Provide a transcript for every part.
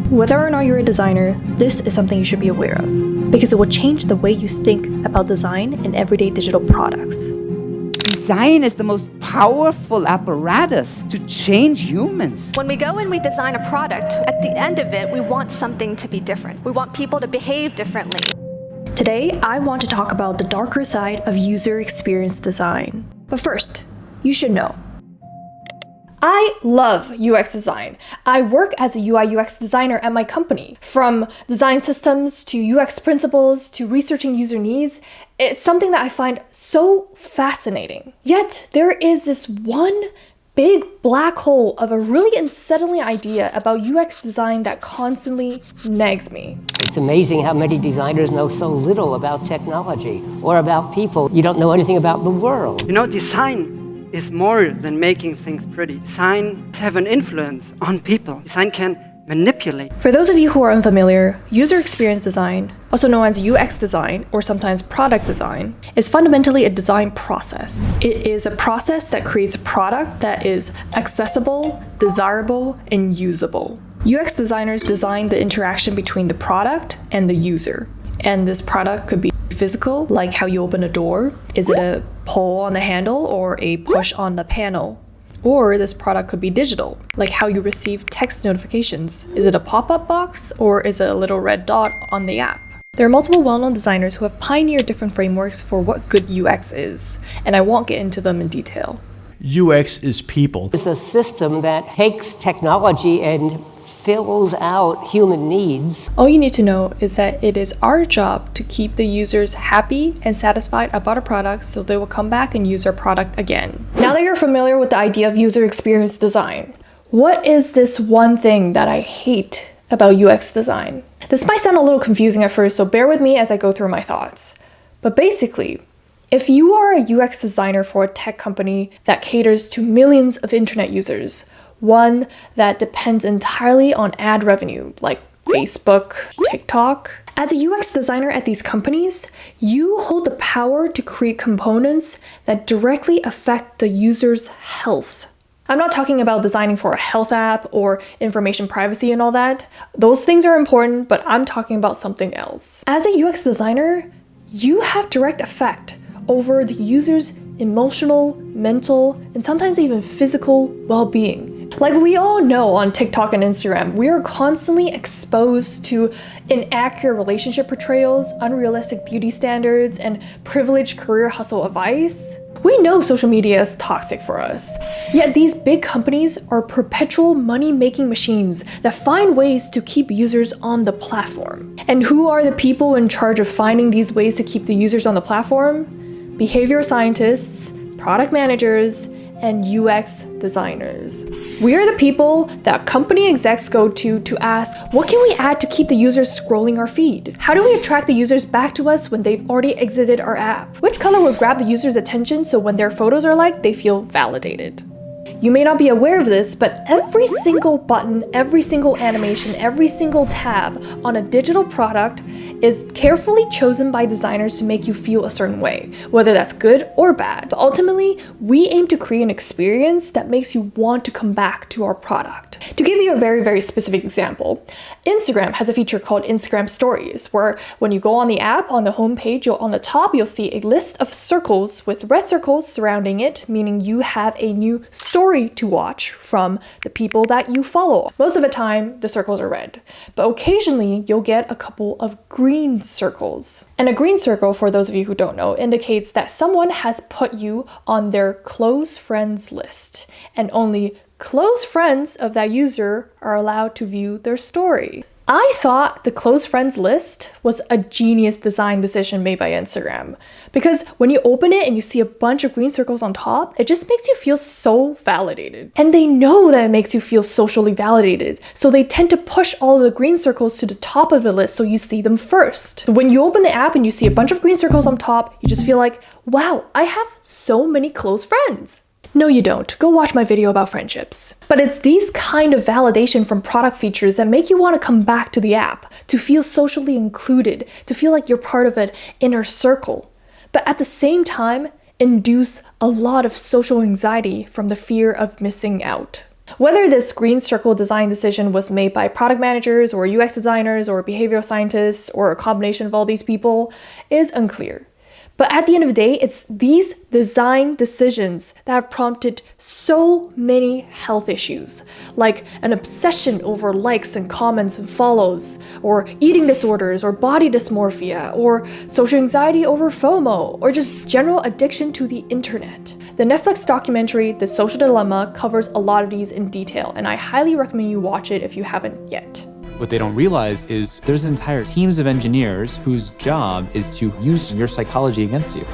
Whether or not you're a designer, this is something you should be aware of, because it will change the way you think about design in everyday digital products. Design is the most powerful apparatus to change humans. When we go and we design a product, at the end of it, we want something to be different. We want people to behave differently. Today, I want to talk about the darker side of user experience design. But first, you should know. I love UX design. I work as a UI UX designer at my company. From design systems to UX principles to researching user needs, it's something that I find so fascinating. Yet, there is this one big black hole of a really unsettling idea about UX design that constantly nags me. It's amazing how many designers know so little about technology or about people. You don't know anything about the world. You know, design is more than making things pretty. Design has an influence on people. Design can manipulate. For those of you who are unfamiliar, user experience design, also known as UX design or sometimes product design, is fundamentally a design process. It is a process that creates a product that is accessible, desirable, and usable. UX designers design the interaction between the product and the user. And this product could be physical, like how you open a door. Is it a pull on the handle or a push on the panel? Or this product could be digital, like how you receive text notifications. Is it a pop-up box or is it a little red dot on the app? There are multiple well-known designers who have pioneered different frameworks for what good UX is, and I won't get into them in detail. UX is people. It's a system that takes technology and fills out human needs. All you need to know is that it is our job to keep the users happy and satisfied about a product so they will come back and use our product again. Now that you're familiar with the idea of user experience design, what is this one thing that I hate about UX design? This might sound a little confusing at first, so bear with me as I go through my thoughts. But basically, if you are a UX designer for a tech company that caters to millions of internet users, one that depends entirely on ad revenue, like Facebook, TikTok. As a UX designer at these companies, you hold the power to create components that directly affect the user's health. I'm not talking about designing for a health app or information privacy and all that. Those things are important, but I'm talking about something else. As a UX designer, you have direct effect over the user's emotional, mental, and sometimes even physical well-being. Like we all know on TikTok and Instagram, we are constantly exposed to inaccurate relationship portrayals, unrealistic beauty standards, and privileged career hustle advice. We know social media is toxic for us, yet these big companies are perpetual money-making machines that find ways to keep users on the platform. And who are the people in charge of finding these ways to keep the users on the platform? Behavioral scientists, product managers, and UX designers. We are the people that company execs go to ask, what can we add to keep the users scrolling our feed? How do we attract the users back to us when they've already exited our app? Which color will grab the user's attention so when their photos are liked, they feel validated? You may not be aware of this, but every single button, every single animation, every single tab on a digital product is carefully chosen by designers to make you feel a certain way, whether that's good or bad. But ultimately, we aim to create an experience that makes you want to come back to our product. To give you a very, very specific example, Instagram has a feature called Instagram Stories, where when you go on the app, on the homepage, on the top, you'll see a list of circles with red circles surrounding it, meaning you have a new story to watch from the people that you follow. Most of the time, the circles are red, but occasionally you'll get a couple of green circles. And a green circle, for those of you who don't know, indicates that someone has put you on their close friends list, and only close friends of that user are allowed to view their story. I thought the close friends list was a genius design decision made by Instagram, because when you open it and you see a bunch of green circles on top, it just makes you feel so validated. And they know that it makes you feel socially validated, so they tend to push all of the green circles to the top of the list so you see them first. When you open the app and you see a bunch of green circles on top, you just feel like, wow, I have so many close friends. No, you don't. Go watch my video about friendships. But it's these kind of validation from product features that make you want to come back to the app, to feel socially included, to feel like you're part of an inner circle. But at the same time, induce a lot of social anxiety from the fear of missing out. Whether this green circle design decision was made by product managers or UX designers or behavioral scientists or a combination of all these people is unclear. But at the end of the day, it's these design decisions that have prompted so many health issues, like an obsession over likes and comments and follows, or eating disorders, or body dysmorphia, or social anxiety over FOMO, or just general addiction to the internet. The Netflix documentary, The Social Dilemma, covers a lot of these in detail, and I highly recommend you watch it if you haven't yet. What they don't realize is there's entire teams of engineers whose job is to use your psychology against you.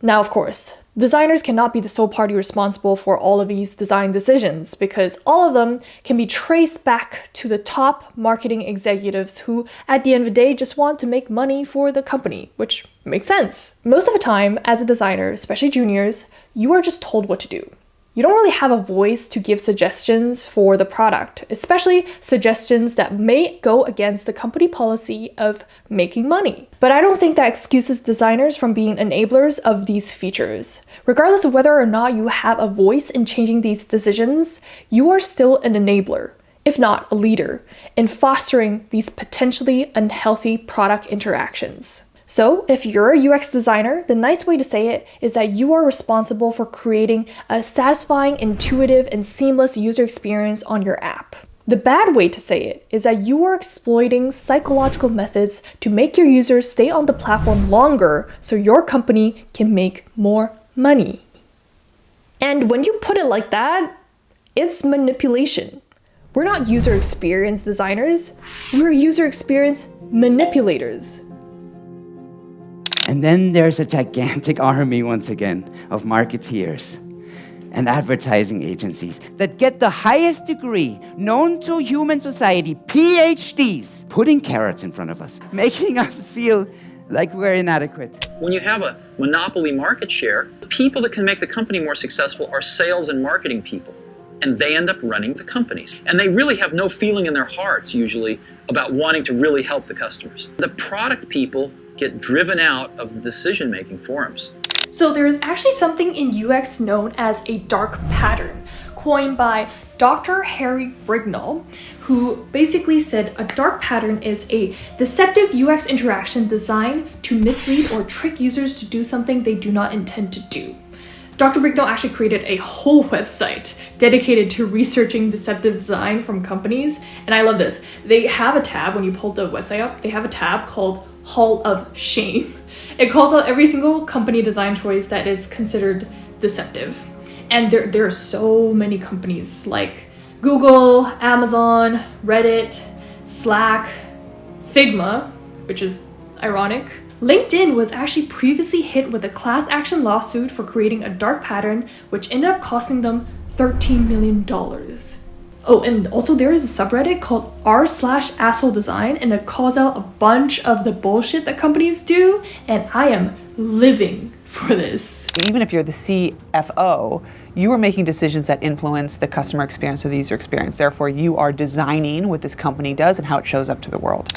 Now, of course, designers cannot be the sole party responsible for all of these design decisions because all of them can be traced back to the top marketing executives who, at the end of the day, just want to make money for the company, which makes sense. Most of the time, as a designer, especially juniors, you are just told what to do. You don't really have a voice to give suggestions for the product, especially suggestions that may go against the company policy of making money. But I don't think that excuses designers from being enablers of these features. Regardless of whether or not you have a voice in changing these decisions, you are still an enabler, if not a leader, in fostering these potentially unhealthy product interactions. So, if you're a UX designer, the nice way to say it is that you are responsible for creating a satisfying, intuitive, and seamless user experience on your app. The bad way to say it is that you are exploiting psychological methods to make your users stay on the platform longer so your company can make more money. And when you put it like that, it's manipulation. We're not user experience designers, we're user experience manipulators. And then there's a gigantic army, once again, of marketeers and advertising agencies that get the highest degree known to human society, PhDs, putting carrots in front of us, making us feel like we're inadequate. When you have a monopoly market share, the people that can make the company more successful are sales and marketing people, and they end up running the companies. And they really have no feeling in their hearts, usually, about wanting to really help the customers. The product people get driven out of decision-making forums. So there is actually something in UX known as a dark pattern, coined by Dr. Harry Rignall, who basically said a dark pattern is a deceptive UX interaction designed to mislead or trick users to do something they do not intend to do. Dr. Rignall actually created a whole website dedicated to researching deceptive design from companies, and I love this. They have a tab, when you pull the website up, they have a tab called Hall of Shame. It calls out every single company design choice that is considered deceptive. And there are so many companies like Google, Amazon, Reddit, Slack, Figma, which is ironic. LinkedIn was actually previously hit with a class action lawsuit for creating a dark pattern, which ended up costing them $13 million. Oh, and also there is a subreddit called r/asshole design, and it calls out a bunch of the bullshit that companies do, and I am living for this. Even if you're the CFO, you are making decisions that influence the customer experience or the user experience. Therefore, you are designing what this company does and how it shows up to the world.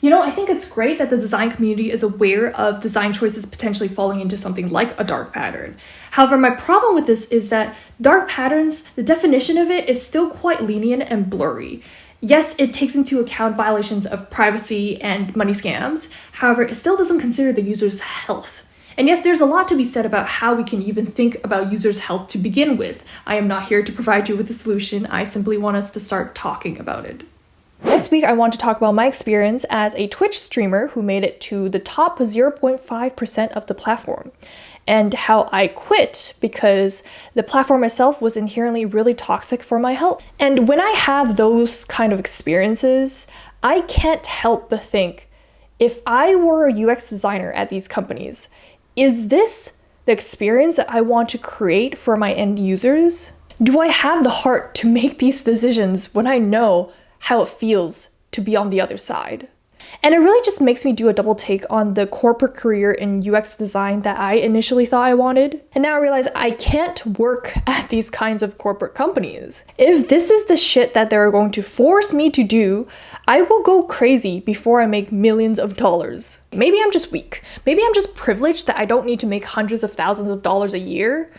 You know, I think it's great that the design community is aware of design choices potentially falling into something like a dark pattern. However, my problem with this is that dark patterns, the definition of it is still quite lenient and blurry. Yes, it takes into account violations of privacy and money scams. However, it still doesn't consider the user's health. And yes, there's a lot to be said about how we can even think about users' health to begin with. I am not here to provide you with a solution. I simply want us to start talking about it. Next week, I want to talk about my experience as a Twitch streamer who made it to the top 0.5% of the platform, and how I quit because the platform itself was inherently really toxic for my health. And when I have those kind of experiences, I can't help but think, if I were a UX designer at these companies, is this the experience that I want to create for my end users? Do I have the heart to make these decisions when I know how it feels to be on the other side? And it really just makes me do a double take on the corporate career in UX design that I initially thought I wanted. And now I realize I can't work at these kinds of corporate companies. If this is the shit that they're going to force me to do, I will go crazy before I make millions of dollars. Maybe I'm just weak. Maybe I'm just privileged that I don't need to make hundreds of thousands of dollars a year.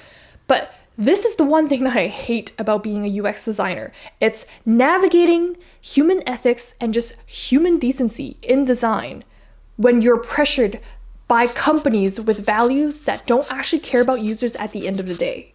But This is the one thing that I hate about being a UX designer. It's navigating human ethics and just human decency in design when you're pressured by companies with values that don't actually care about users at the end of the day.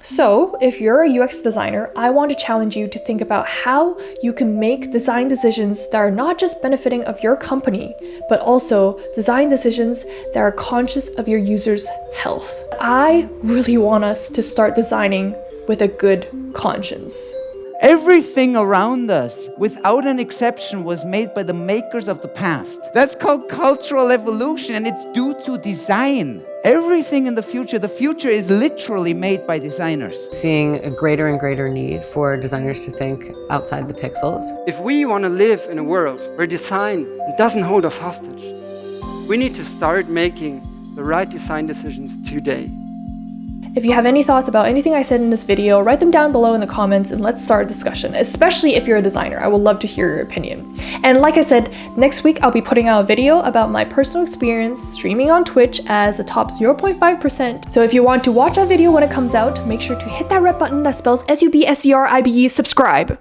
So, if you're a UX designer, I want to challenge you to think about how you can make design decisions that are not just benefiting of your company, but also design decisions that are conscious of your users' health. I really want us to start designing with a good conscience. Everything around us, without an exception, was made by the makers of the past. That's called cultural evolution, and it's due to design. Everything in the future is literally made by designers. Seeing a greater and greater need for designers to think outside the pixels. If we want to live in a world where design doesn't hold us hostage, we need to start making the right design decisions today. If you have any thoughts about anything I said in this video, write them down below in the comments and let's start a discussion, especially if you're a designer. I would love to hear your opinion. And like I said, next week I'll be putting out a video about my personal experience streaming on Twitch as a top 0.5%. So if you want to watch that video when it comes out, make sure to hit that red button that spells SUBSCRIBE, subscribe.